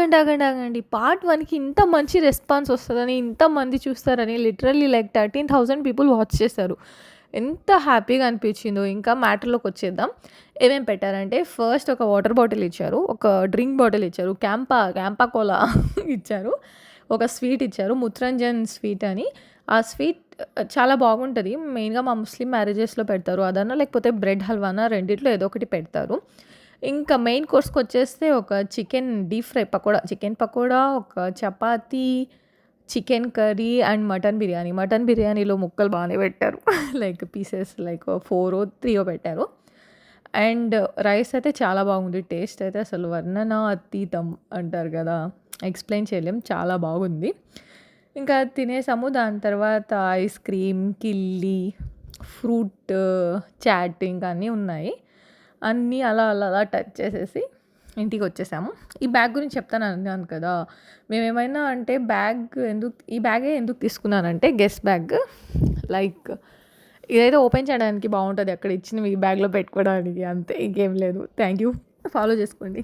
ఆగండి, ఆగండి, ఆగండి. పార్ట్ 1కి ఇంత మంచి రెస్పాన్స్ వస్తదని, ఇంతమంది చూస్తారని లిటరల్లీ లైక్ 13,000 పీపుల్ వాచ్ చేశారు. ఎంత హ్యాపీగా అనిపించిందో. ఇంకా మ్యాటర్‌లోకి వచ్చేద్దాం. ఏమేం పెట్టారంటే ఫస్ట్ ఒక వాటర్ బాటిల్ ఇచ్చారు. ఒక డ్రింక్ బాటిల్ ఇచ్చారు. క్యాంపా కోలా ఇచ్చారు. ఒక స్వీట్ ఇచ్చారు. ముత్రంజన్ స్వీట్ అని. ఆ స్వీట్ చాలా బాగుంటది. మెయిన్‌గా మా ముస్లిం మ్యారేజెస్‌లో పెడతారు. అదన్నా లేకపోతే బ్రెడ్ హల్వానా రెండిట్లో ఏదో ఒకటి పెడతారు. ఇంకా మెయిన్ కోర్స్‌కొచ్చేస్తే ఒక chicken deep fry pakoda, chicken pakoda, ఒక chapati, chicken curry and mutton biryani. Mutton బిర్యానీలో ముక్కలు బానే పెట్టారు. లైక్ పీసెస్ లైక్ 3 పెట్టారు. అండ్ రైస్ అయితే చాలా బాగుంది. టేస్ట్ అయితే అసలు వర్ణనాతీతం అంటారు కదా! ఎక్స్‌ప్లెయిన్ చేయలేం. చాలా బాగుంది. ఇంకా తినేసాము. దాని తర్వాత ఐస్ క్రీమ్, కిల్లీ, ఫ్రూట్ చాట్ ఇంకా అన్నీ ఉన్నాయి. అన్నీ అలా అలా అలా టచ్ చేసేసి ఇంటికొచ్చేసాము. ఈ బ్యాగ్ గురించి చెప్తాను అన్నాను కదా! మేమేమైనా అంటే ఈ బ్యాగే ఎందుకు తీసుకున్నానంటే గెస్ట్ బ్యాగ్. లైక్ ఇదైతే ఓపెన్ చేయడానికి బావుంటది. అక్కడ ఇచ్చినవి ఈ బ్యాగ్‌లో పెట్టుకోవడానికి అంతే. ఇంకేం లేదు. Thank you. ఫాలో చేసుకోండి.